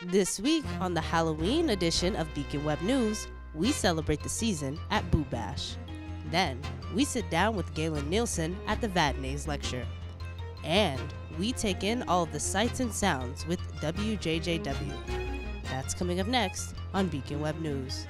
This week on the Halloween edition of Beacon Web News, we celebrate the season at Boo Bash. Then, we sit down with Galen Nielsen at the Vadnais lecture. And we take in all of the sights and sounds with WJJW. That's coming up next on Beacon Web News.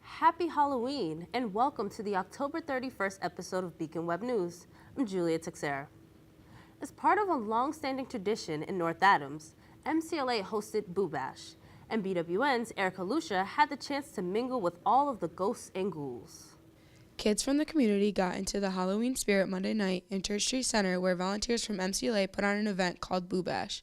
Happy Halloween and welcome to the October 31st episode of Beacon Web News. I'm Julia Texera. As part of a long-standing tradition in North Adams, MCLA hosted Boo Bash, and BWN's Erica Lucia had the chance to mingle with all of the ghosts and ghouls. Kids from the community got into the Halloween spirit Monday night in Church Street Center, where volunteers from MCLA put on an event called Boo Bash.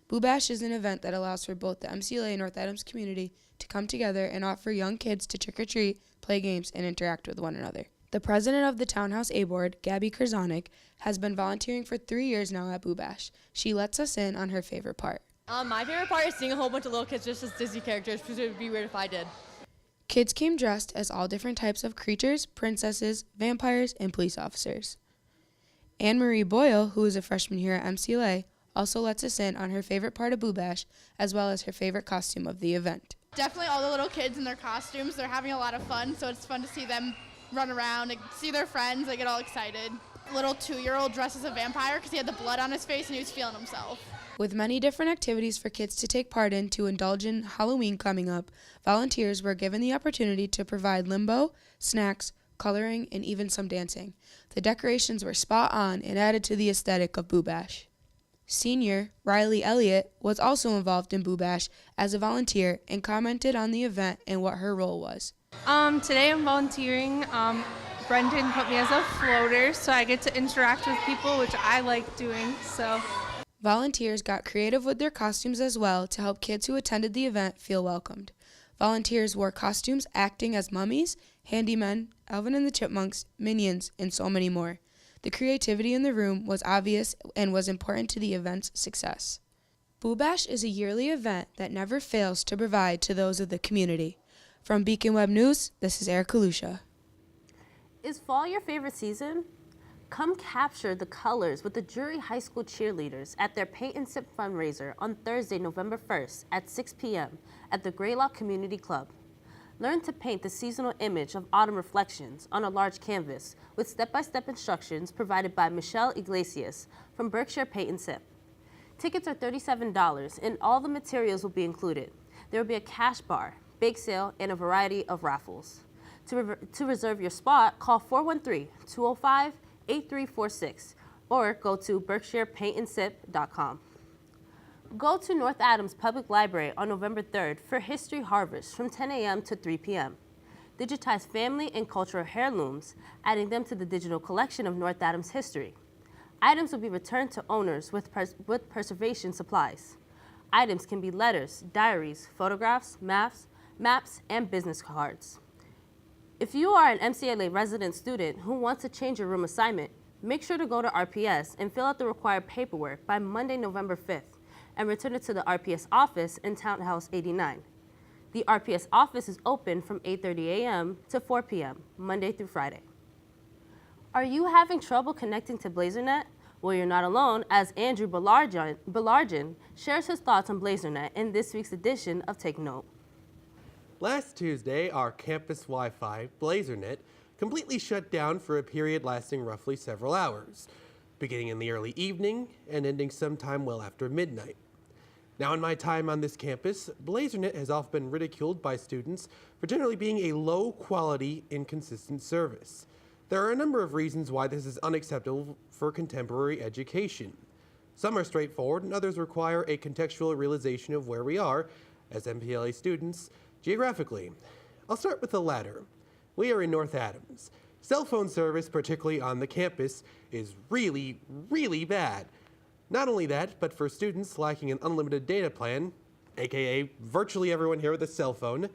Boo Bash is an event that allows for both the MCLA and North Adams community to come together and offer young kids to trick-or-treat, play games, and interact with one another. The president of the Townhouse A Board, Gabby Kurzanik, has been volunteering for 3 years now at Boo Bash. She lets us in on her favorite part. My favorite part is seeing a whole bunch of little kids just as Disney characters, because it would be weird if I did. Kids came dressed as all different types of creatures, princesses, vampires, and police officers. Anne-Marie Boyle, who is a freshman here at MCLA, also lets us in on her favorite part of Boo Bash, as well as her favorite costume of the event. Definitely all the little kids in their costumes. They're having a lot of fun, so it's fun to see them run around and see their friends. They get all excited. Little 2-year-old dressed as a vampire because he had the blood on his face and he was feeling himself. With many different activities for kids to take part in to indulge in Halloween coming up, volunteers were given the opportunity to provide limbo, snacks, coloring, and even some dancing. The decorations were spot on and added to the aesthetic of Boo Bash. Senior Riley Elliott was also involved in Boo Bash as a volunteer and commented on the event and what her role was. Today I'm volunteering. Brendan put me as a floater, so I get to interact with people, which I like doing. Volunteers got creative with their costumes as well to help kids who attended the event feel welcomed. Volunteers wore costumes acting as mummies, handymen, Alvin and the Chipmunks, minions, and so many more. The creativity in the room was obvious and was important to the event's success. Boo Bash is a yearly event that never fails to provide to those of the community. From Beacon Web News, this is Erica Lucia. Is fall your favorite season? Come capture the colors with the Drury High School cheerleaders at their Paint and Sip fundraiser on Thursday, November 1st at 6 p.m. at the Greylock Community Club. Learn to paint the seasonal image of autumn reflections on a large canvas with step-by-step instructions provided by Michelle Iglesias from Berkshire Paint and Sip. Tickets are $37 and all the materials will be included. There will be a cash bar, bake sale, and a variety of raffles. To reserve your spot, call 413-205-8346 or go to berkshirepaintandsip.com. Go to North Adams Public Library on November 3rd for History Harvest from 10 a.m. to 3 p.m. Digitize family and cultural heirlooms, adding them to the digital collection of North Adams history. Items will be returned to owners with preservation supplies. Items can be letters, diaries, photographs, maps, and business cards. If you are an MCLA resident student who wants to change your room assignment, make sure to go to RPS and fill out the required paperwork by Monday, November 5th. And return it to the RPS office in Townhouse 89. The RPS office is open from 8:30 a.m. to 4 p.m., Monday through Friday. Are you having trouble connecting to BlazerNet? Well, you're not alone, as Andrew Belargin shares his thoughts on BlazerNet in this week's edition of Take Note. Last Tuesday, our campus Wi-Fi, BlazerNet, completely shut down for a period lasting roughly several hours, beginning in the early evening and ending sometime well after midnight. Now, in my time on this campus, BlazerNet has often been ridiculed by students for generally being a low-quality, inconsistent service. There are a number of reasons why this is unacceptable for contemporary education. Some are straightforward, and others require a contextual realization of where we are, as MPLA students, geographically. I'll start with the latter. We are in North Adams. Cell phone service, particularly on the campus, is really, really bad. Not only that, but for students lacking an unlimited data plan, aka virtually everyone here with a cell phone,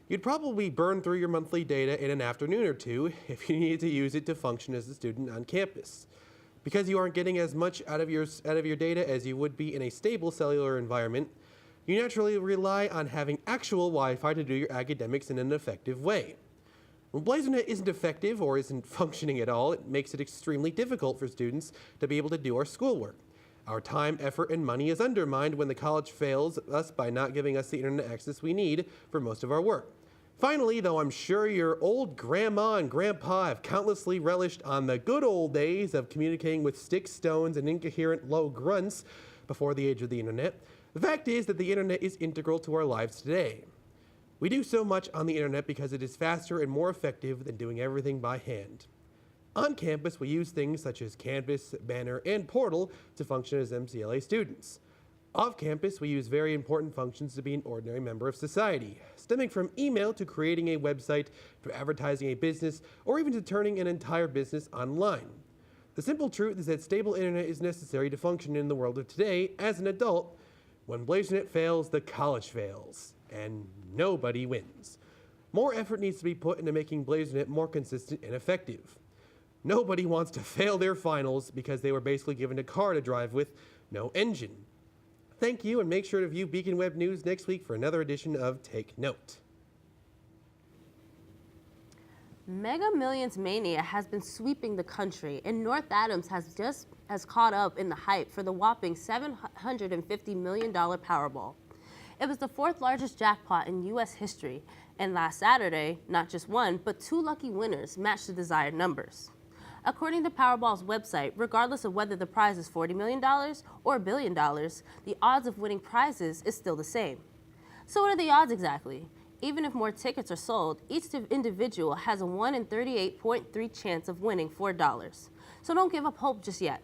you'd probably burn through your monthly data in an afternoon or two if you needed to use it to function as a student on campus. Because you aren't getting as much out of your data as you would be in a stable cellular environment, you naturally rely on having actual Wi-Fi to do your academics in an effective way. When BlazerNet isn't effective or isn't functioning at all, it makes it extremely difficult for students to be able to do our schoolwork. Our time, effort, and money is undermined when the college fails us by not giving us the internet access we need for most of our work. Finally, though I'm sure your old grandma and grandpa have countlessly relished on the good old days of communicating with sticks, stones, and incoherent low grunts before the age of the internet, the fact is that the internet is integral to our lives today. We do so much on the internet because it is faster and more effective than doing everything by hand. On campus, we use things such as Canvas, Banner, and Portal to function as MCLA students. Off campus, we use very important functions to be an ordinary member of society, stemming from email to creating a website, to advertising a business, or even to turning an entire business online. The simple truth is that stable internet is necessary to function in the world of today as an adult. When BlazerNet fails, the college fails, and nobody wins. More effort needs to be put into making BlazerNet more consistent and effective. Nobody wants to fail their finals because they were basically given a car to drive with no engine. Thank you, and make sure to view Beacon Web News next week for another edition of Take Note. Mega Millions Mania has been sweeping the country, and North Adams has caught up in the hype for the whopping $750 million Powerball. It was the fourth largest jackpot in U.S. history, and last Saturday, not just one, but two lucky winners matched the desired numbers. According to Powerball's website, regardless of whether the prize is $40 million or $1 billion, the odds of winning prizes is still the same. So what are the odds exactly? Even if more tickets are sold, each individual has a 1 in 38.3 chance of winning $4. So don't give up hope just yet.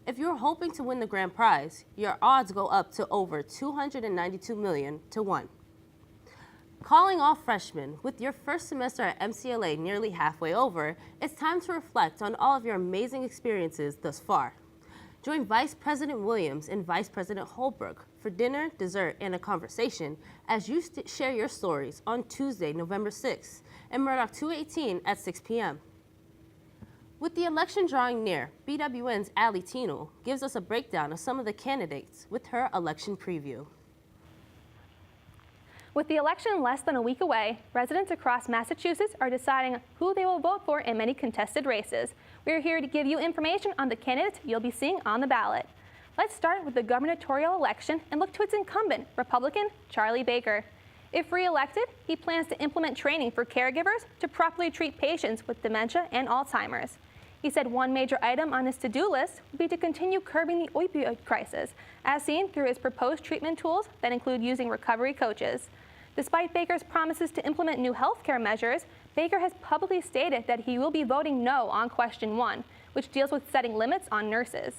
If you're hoping to win the grand prize, your odds go up to over 292 million to 1. Calling all freshmen, with your first semester at MCLA nearly halfway over, it's time to reflect on all of your amazing experiences thus far. Join Vice President Williams and Vice President Holbrook for dinner, dessert, and a conversation as you share your stories on Tuesday, November 6th, in Murdoch 218 at 6 p.m. With the election drawing near, BWN's Allie Tino gives us a breakdown of some of the candidates with her election preview. With the election less than a week away, residents across Massachusetts are deciding who they will vote for in many contested races. We are here to give you information on the candidates you'll be seeing on the ballot. Let's start with the gubernatorial election and look to its incumbent, Republican Charlie Baker. If re-elected, he plans to implement training for caregivers to properly treat patients with dementia and Alzheimer's. He said one major item on his to-do list would be to continue curbing the opioid crisis, as seen through his proposed treatment tools that include using recovery coaches. Despite Baker's promises to implement new health care measures, Baker has publicly stated that he will be voting no on Question 1, which deals with setting limits on nurses.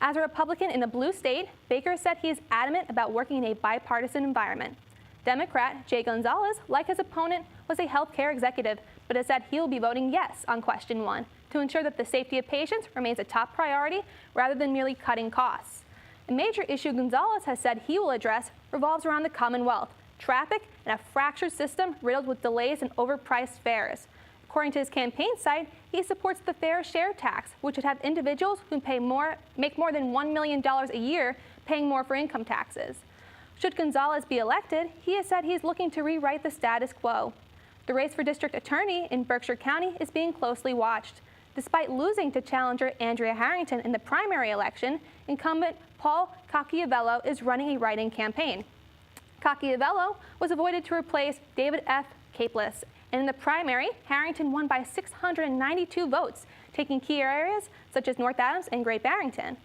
As a Republican in a blue state, Baker said he is adamant about working in a bipartisan environment. Democrat Jay Gonzalez, like his opponent, was a health care executive, but has said he will be voting yes on Question 1 to ensure that the safety of patients remains a top priority rather than merely cutting costs. A major issue Gonzalez has said he will address revolves around the Commonwealth, traffic, and a fractured system riddled with delays and overpriced fares. According to his campaign site, he supports the fair share tax, which would have individuals who make more than $1 million a year paying more for income taxes. Should Gonzalez be elected, he has said he's looking to rewrite the status quo. The race for district attorney in Berkshire County is being closely watched. Despite losing to challenger Andrea Harrington in the primary election, incumbent Paul Cacchiavello is running a write-in campaign. Cacchiavello was avoided to replace David F. Capeless, and in the primary, Harrington won by 692 votes, taking key areas such as North Adams and Great Barrington.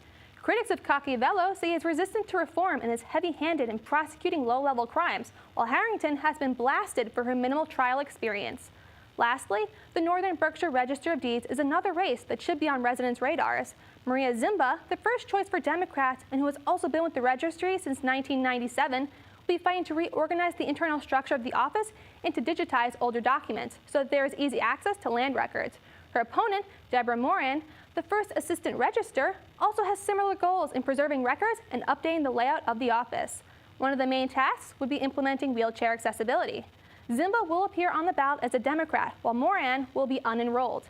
Critics of Cacchiavello say he is resistant to reform and is heavy-handed in prosecuting low-level crimes, while Harrington has been blasted for her minimal trial experience. Lastly, the Northern Berkshire Register of Deeds is another race that should be on residents' radars. Maria Zimba, the first choice for Democrats and who has also been with the registry since 1997, will be fighting to reorganize the internal structure of the office and to digitize older documents so that there is easy access to land records. Her opponent, Deborah Moran, the first assistant register, also has similar goals in preserving records and updating the layout of the office. One of the main tasks would be implementing wheelchair accessibility. Zimba will appear on the ballot as a Democrat, while Moran will be unenrolled.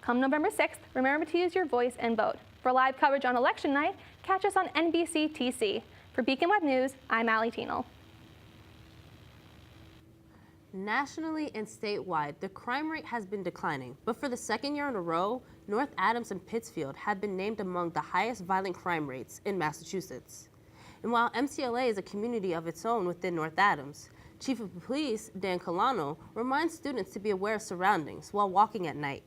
Come November 6th, remember to use your voice and vote. For live coverage on election night, catch us on NBC TC. For Beacon Web News, I'm Allie Teenel. Nationally and statewide, the crime rate has been declining, but for the second year in a row, North Adams and Pittsfield have been named among the highest violent crime rates in Massachusetts. And while MCLA is a community of its own within North Adams, Chief of Police Dan Colano reminds students to be aware of surroundings while walking at night,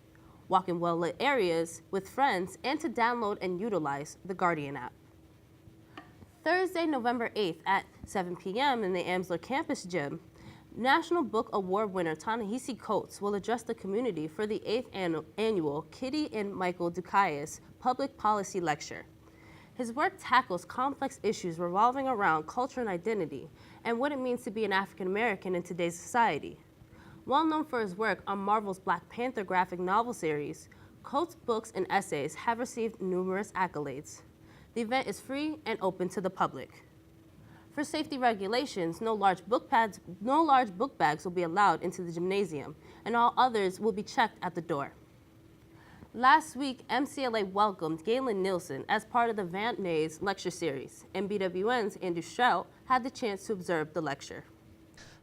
walk in well-lit areas with friends, and to download and utilize the Guardian app. Thursday, November 8th at 7 p.m. in the Amsler Campus Gym, National Book Award winner ta-Nehisi Coates will address the community for the 8th annual Kitty and Michael Dukaias Public Policy Lecture. His work tackles complex issues revolving around culture and identity and what it means to be an African American in today's society. Well known for his work on Marvel's Black Panther graphic novel series, Coates' books and essays have received numerous accolades. The event is free and open to the public. For safety regulations, no large book bags will be allowed into the gymnasium, and all others will be checked at the door. Last week, MCLA welcomed Galen Nielsen as part of the Van Nuys lecture series, and BWN's Andrew Strout had the chance to observe the lecture.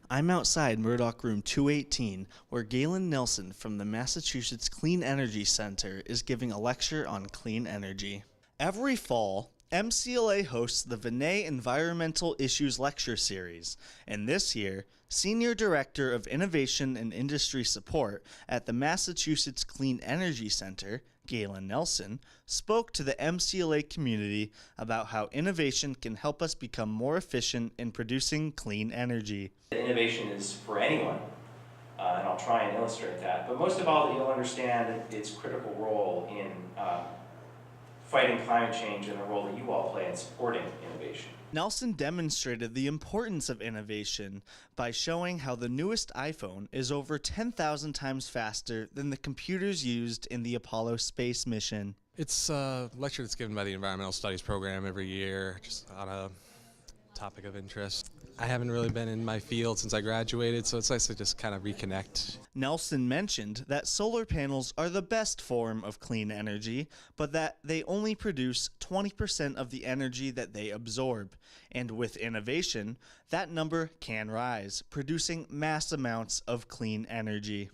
I'm outside Murdoch Room 218, where Galen Nielsen from the Massachusetts Clean Energy Center is giving a lecture on clean energy. Every fall, MCLA hosts the Vinay Environmental Issues Lecture Series, and this year, Senior Director of Innovation and Industry Support at the Massachusetts Clean Energy Center, Galen Nelson, spoke to the MCLA community about how innovation can help us become more efficient in producing clean energy. Innovation is for anyone, and I'll try and illustrate that, but most of all, you'll understand its critical role in fighting climate change and the role that you all play in supporting innovation. Nelson demonstrated the importance of innovation by showing how the newest iPhone is over 10,000 times faster than the computers used in the Apollo space mission. It's a lecture that's given by the Environmental Studies program every year, just on a topic of interest. I haven't really been in my field since I graduated, so it's nice to just kind of reconnect. Nelson mentioned that solar panels are the best form of clean energy, but that they only produce 20% of the energy that they absorb. And with innovation, that number can rise, producing mass amounts of clean energy.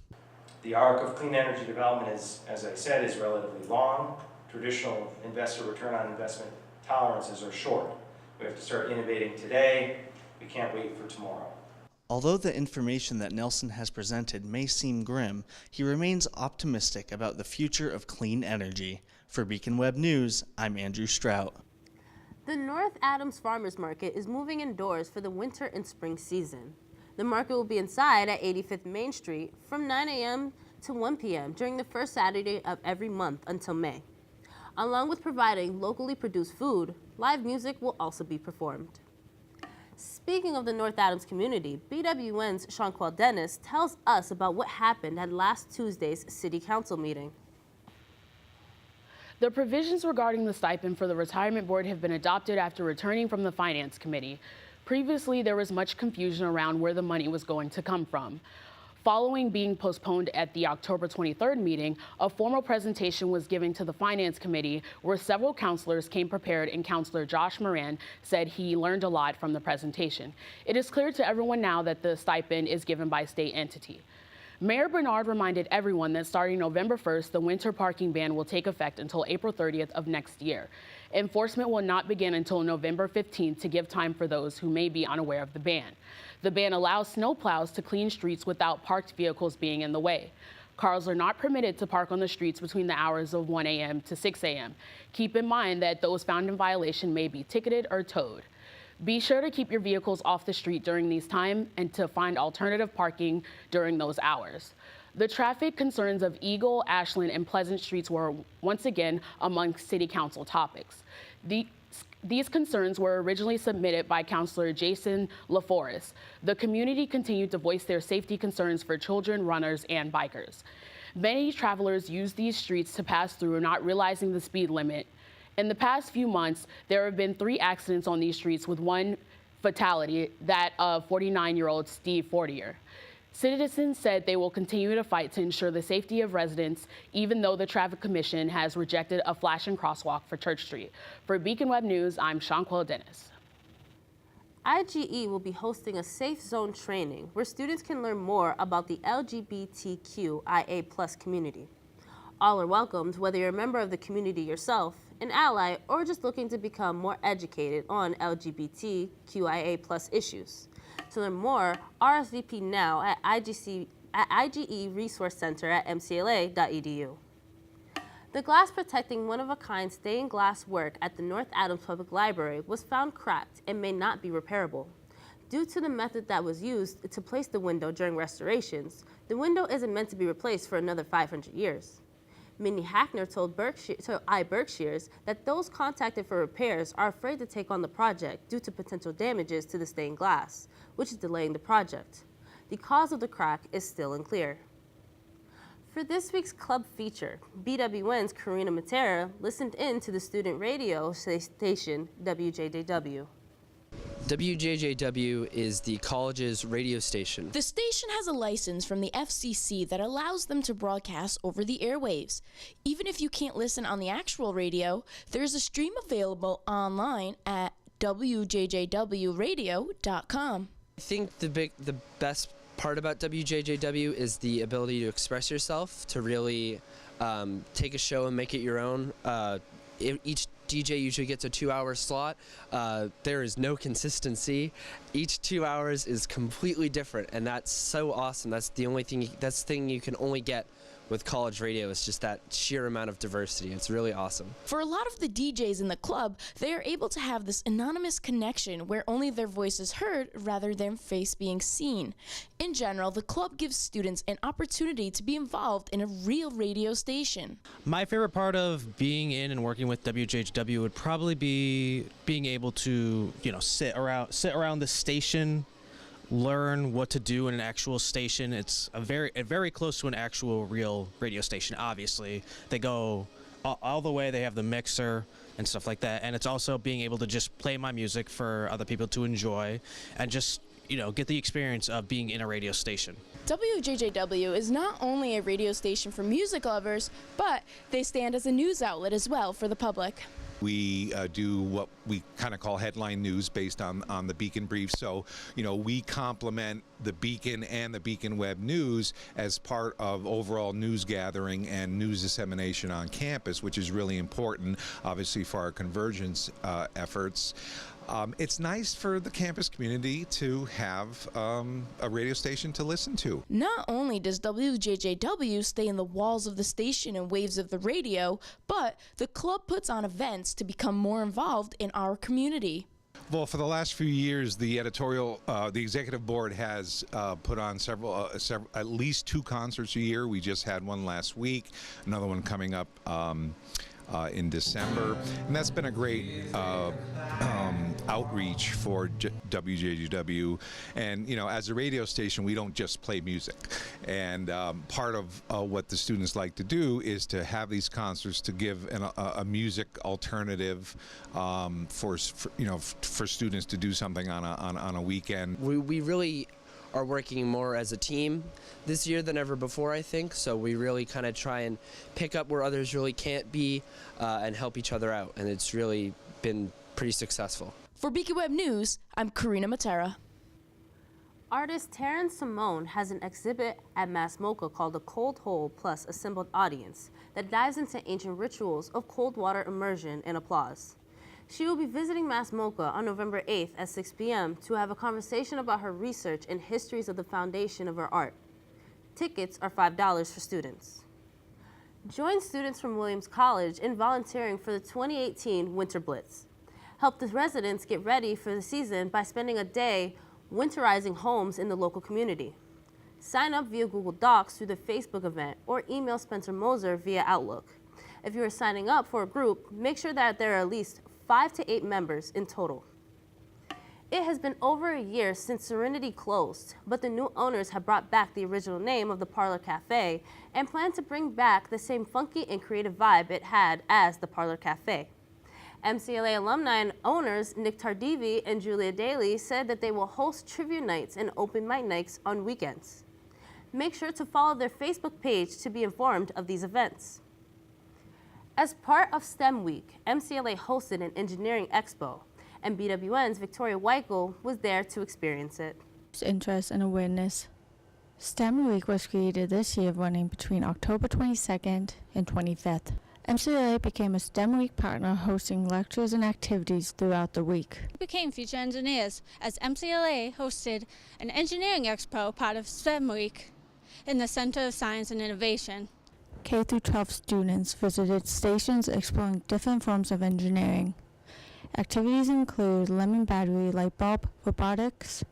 The arc of clean energy development is, as I said, is relatively long. Traditional investor return on investment tolerances are short. We have to start innovating today. We can't wait for tomorrow. Although the information that Nelson has presented may seem grim, he remains optimistic about the future of clean energy. For Beacon Web News, I'm Andrew Strout. The North Adams Farmers Market is moving indoors for the winter and spring season. The market will be inside at 85th Main Street from 9 a.m. to 1 p.m. during the first Saturday of every month until May. Along with providing locally produced food, live music will also be performed. Speaking of the North Adams community, BWN's Shawnquelle Dennis tells us about what happened at last Tuesday's City Council meeting. The provisions regarding the stipend for the Retirement Board have been adopted after returning from the Finance Committee. Previously, there was much confusion around where the money was going to come from. Following being postponed at the October 23rd meeting, a formal presentation was given to the Finance Committee where several counselors came prepared, and Counselor Josh Moran said he learned a lot from the presentation. It is clear to everyone now that the stipend is given by state entity. Mayor Bernard reminded everyone that starting November 1st, the winter parking ban will take effect until April 30th of next year. Enforcement will not begin until November 15th to give time for those who may be unaware of the ban. The ban allows snowplows to clean streets without parked vehicles being in the way. Cars are not permitted to park on the streets between the hours of 1 a.m. to 6 a.m. Keep in mind that those found in violation may be ticketed or towed. Be sure to keep your vehicles off the street during these times and to find alternative parking during those hours. The traffic concerns of Eagle, Ashland, and Pleasant Streets were once again among City Council topics. These concerns were originally submitted by Councilor Jason LaForest. The community continued to voice their safety concerns for children, runners, and bikers. Many travelers use these streets to pass through, not realizing the speed limit. In the past few months, there have been 3 accidents on these streets, with one fatality, that of 49-year-old Steve Fortier. Citizens said they will continue to fight to ensure the safety of residents, even though the Traffic Commission has rejected a flashing crosswalk for Church Street. For Beacon Web News, I'm Shanquelle Dennis. IGE will be hosting a Safe Zone training where students can learn more about the LGBTQIA+ community. All are welcomed, whether you're a member of the community yourself, an ally, or just looking to become more educated on LGBTQIA+ issues. To learn more, RSVP now at IGE Resource Center at MCLA.edu. The glass protecting one-of-a-kind stained glass work at the North Adams Public Library was found cracked and may not be repairable. Due to the method that was used to place the window during restorations, the window isn't meant to be replaced for another 500 years. Minnie Hackner told iBerkshires that those contacted for repairs are afraid to take on the project due to potential damages to the stained glass, which is delaying the project. The cause of the crack is still unclear. For this week's club feature, BWN's Karina Matera listened in to the student radio station WJJW. WJJW is the college's radio station. The station has a license from the FCC that allows them to broadcast over the airwaves. Even if you can't listen on the actual radio, there's a stream available online at WJJWradio.com. I think the best part about WJJW is the ability to express yourself, to really take a show and make it your own. Each DJ usually gets a 2-hour slot. There is no consistency. Each 2 hours is completely different, and that's so awesome. That's the thing you can only get with college radio, is just that sheer amount of diversity. It's really awesome. For a lot of the DJs in the club, they are able to have this anonymous connection where only their voice is heard rather than face being seen. In general, the club gives students an opportunity to be involved in a real radio station. My favorite part of being in and working with WJJW would probably be being able to, sit around the station, learn what to do in an actual station. It's very close to an actual real radio station. Obviously, they go all the way. They have the mixer and stuff like that, and it's also being able to just play my music for other people to enjoy and just get the experience of being in a radio station. WJJW is not only a radio station for music lovers, but they stand as a news outlet as well for the public. We do what we kind of call headline news based on the Beacon Brief. So, we complement the Beacon and the Beacon Web News as part of overall news gathering and news dissemination on campus, which is really important, obviously, for our convergence efforts. It's nice for the campus community to have a radio station to listen to. Not only does WJJW stay in the walls of the station and waves of the radio, but the club puts on events to become more involved in our community. Well, for the last few years, the executive board has put on at least 2 concerts a year. We just had one last week, another one coming up in December, and that's been a great outreach for WJJW. And as a radio station, we don't just play music, and part of what the students like to do is to have these concerts to give a music alternative for students to do something on a weekend. We really are working more as a team this year than ever before, I think. So we really kind of try and pick up where others really can't be and help each other out. And it's really been pretty successful. For Beacon Web News, I'm Karina Matera. Artist Taryn Simone has an exhibit at Mass MoCA called The Cold Hole Plus Assembled Audience that dives into ancient rituals of cold water immersion and applause. She will be visiting Mass MoCA on November 8th at 6 p.m. to have a conversation about her research and histories of the foundation of her art. Tickets are $5 for students. Join students from Williams College in volunteering for the 2018 Winter Blitz. Help the residents get ready for the season by spending a day winterizing homes in the local community. Sign up via Google Docs through the Facebook event or email Spencer Moser via Outlook. If you are signing up for a group, make sure that there are at least 5 to 8 members in total. It has been over a year since Serenity closed, but the new owners have brought back the original name of the Parlor Cafe and plan to bring back the same funky and creative vibe it had as the Parlor Cafe. MCLA alumni and owners Nick Tardivi and Julia Daly said that they will host trivia nights and open mic nights on weekends. Make sure to follow their Facebook page to be informed of these events. As part of STEM Week, MCLA hosted an Engineering Expo, and BWN's Victoria Weichel was there to experience it. Interest and awareness. STEM Week was created this year, running between October 22nd and 25th. MCLA became a STEM Week partner, hosting lectures and activities throughout the week. We became future engineers as MCLA hosted an Engineering Expo, part of STEM Week, in the Center of Science and Innovation. K-12 students visited stations exploring different forms of engineering. Activities include lemon battery light bulb, robotics,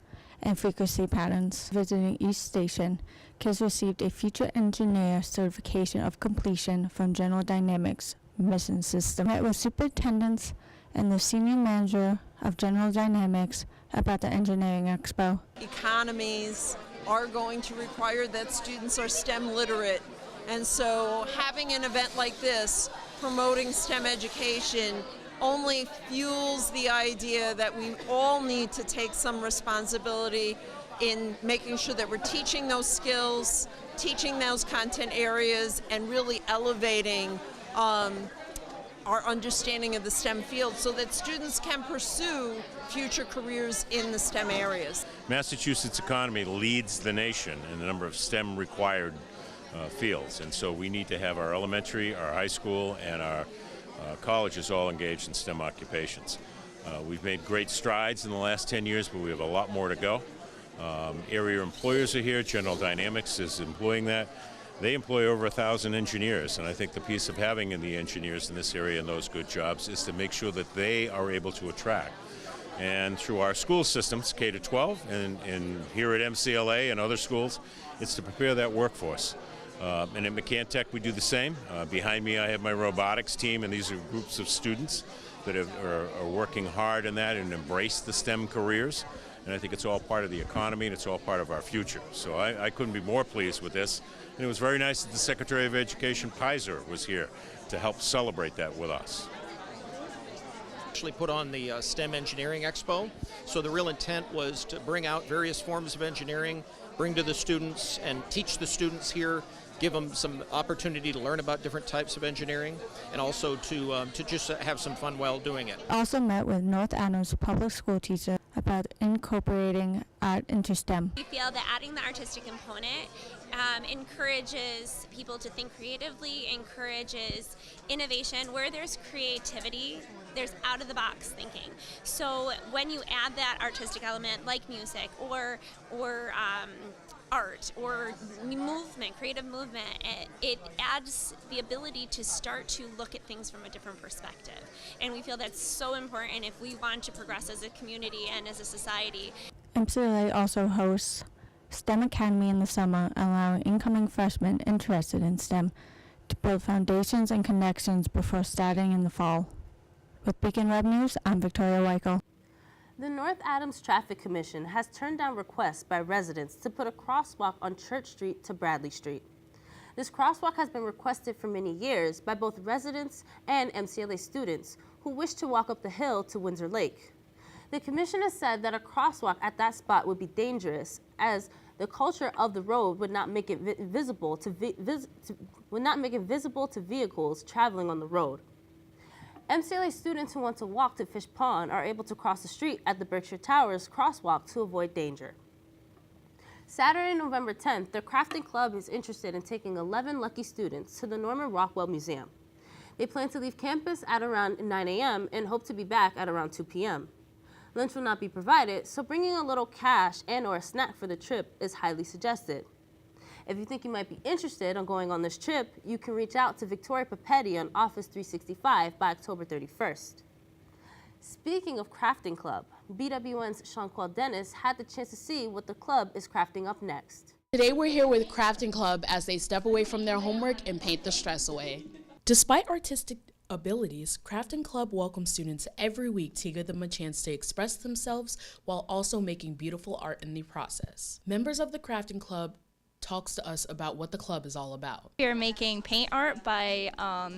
and frequency patterns. Visiting each station, kids received a future engineer certification of completion from General Dynamics Mission System. Met with superintendents and the senior manager of General Dynamics about the Engineering Expo. Economies are going to require that students are STEM literate, and so having an event like this promoting STEM education only fuels the idea that we all need to take some responsibility in making sure that we're teaching those skills, teaching those content areas, and really elevating our understanding of the STEM field so that students can pursue future careers in the STEM areas. Massachusetts economy leads the nation in the number of STEM required fields, and so we need to have our elementary, our high school, and our colleges all engaged in STEM occupations. We've made great strides in the last 10 years, but we have a lot more to go. Area employers are here. General Dynamics is employing that. They employ over 1,000 engineers, and I think the piece of having the engineers in this area and those good jobs is to make sure that they are able to attract. And through our school systems, K-12, and here at MCLA and other schools, it's to prepare that workforce. And at McCann-Tech, we do the same. Behind me, I have my robotics team, and these are groups of students that are working hard in that and embrace the STEM careers. And I think it's all part of the economy, and it's all part of our future. So I couldn't be more pleased with this. And it was very nice that the Secretary of Education, Pizer, was here to help celebrate that with us. Actually put on the STEM Engineering Expo. So the real intent was to bring out various forms of engineering, bring to the students and teach the students here, give them some opportunity to learn about different types of engineering, and also to just have some fun while doing it. Also met with North Adams public school teacher about incorporating art into STEM. We feel that adding the artistic component encourages people to think creatively, encourages innovation. Where there's creativity, there's out-of-the-box thinking. So when you add that artistic element, like music or art or movement, creative movement, it adds the ability to start to look at things from a different perspective. And we feel that's so important if we want to progress as a community and as a society. MCLA also hosts STEM Academy in the summer, allowing incoming freshmen interested in STEM to build foundations and connections before starting in the fall. With Beacon Web News, I'm Victoria Weichel. The North Adams Traffic Commission has turned down requests by residents to put a crosswalk on Church Street to Bradley Street. This crosswalk has been requested for many years by both residents and MCLA students who wish to walk up the hill to Windsor Lake. The commission has said that a crosswalk at that spot would be dangerous, as the culture of the road would not make it visible to vehicles traveling on the road. MCLA students who want to walk to Fish Pond are able to cross the street at the Berkshire Towers crosswalk to avoid danger. Saturday, November 10th, the Crafting Club is interested in taking 11 lucky students to the Norman Rockwell Museum. They plan to leave campus at around 9 a.m. and hope to be back at around 2 p.m. Lunch will not be provided, so bringing a little cash and/or a snack for the trip is highly suggested. If you think you might be interested in going on this trip, you can reach out to Victoria Papetti on Office 365 by October 31st. Speaking of Crafting Club, BWN's Sean-Paul Dennis had the chance to see what the club is crafting up next. Today we're here with Crafting Club as they step away from their homework and paint the stress away. Despite artistic abilities, Crafting Club welcomes students every week to give them a chance to express themselves while also making beautiful art in the process. Members of the Crafting Club talks to us about what the club is all about. You're making paint art by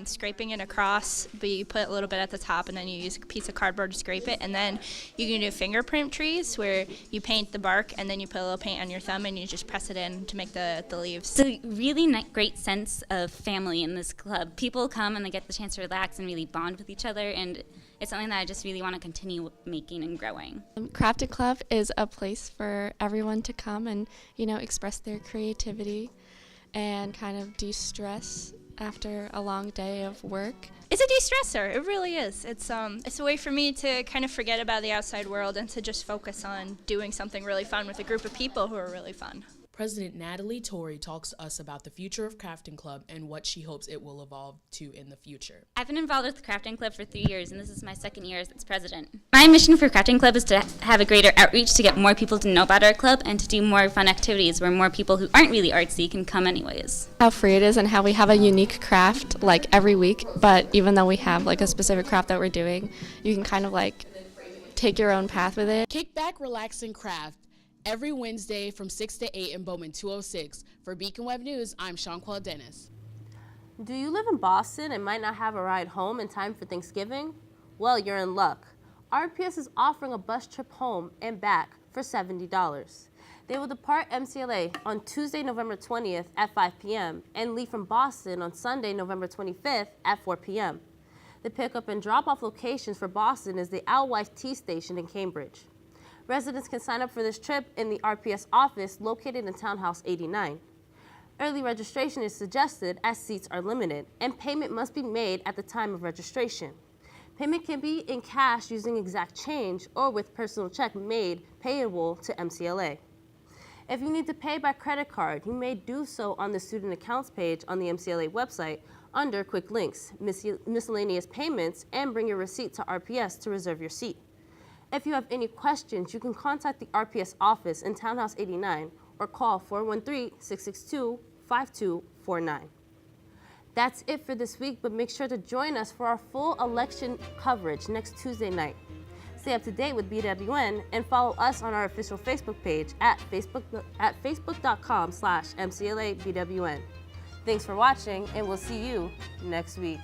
scraping it across, but you put a little bit at the top and then you use a piece of cardboard to scrape it, and then you can do fingerprint trees where you paint the bark and then you put a little paint on your thumb and you just press it in to make the leaves. So really great sense of family in this club. People come and they get the chance to relax and really bond with each other, and it's something that I just really want to continue making and growing. Crafting Club is a place for everyone to come and, express their creativity and kind of de-stress after a long day of work. It's a de-stressor, it really is. It's a way for me to kind of forget about the outside world and to just focus on doing something really fun with a group of people who are really fun. President Natalie Torrey talks to us about the future of Crafting Club and what she hopes it will evolve to in the future. I've been involved with the Crafting Club for 3 years, and this is my second year as its president. My mission for Crafting Club is to have a greater outreach to get more people to know about our club and to do more fun activities where more people who aren't really artsy can come anyways. How free it is and how we have a unique craft like every week, but even though we have like a specific craft that we're doing, you can kind of like take your own path with it. Kick back, relax, and craft. Every Wednesday from 6 to 8 in Bowman 206. For Beacon Web News, I'm Shawnquelle Dennis. Do you live in Boston and might not have a ride home in time for Thanksgiving? Well, you're in luck. RPS is offering a bus trip home and back for $70. They will depart MCLA on Tuesday, November 20th at 5 p.m. and leave from Boston on Sunday, November 25th at 4 p.m. The pickup and drop-off locations for Boston is the Alewife T Station in Cambridge. Residents can sign up for this trip in the RPS office located in Townhouse 89. Early registration is suggested as seats are limited, and payment must be made at the time of registration. Payment can be in cash using exact change or with personal check made payable to MCLA. If you need to pay by credit card, you may do so on the student accounts page on the MCLA website under Quick Links, Miscellaneous Payments, and bring your receipt to RPS to reserve your seat. If you have any questions, you can contact the RPS office in Townhouse 89 or call 413-662-5249. That's it for this week, but make sure to join us for our full election coverage next Tuesday night. Stay up to date with BWN and follow us on our official Facebook page at facebook.com/MCLABWN. Thanks for watching, and we'll see you next week.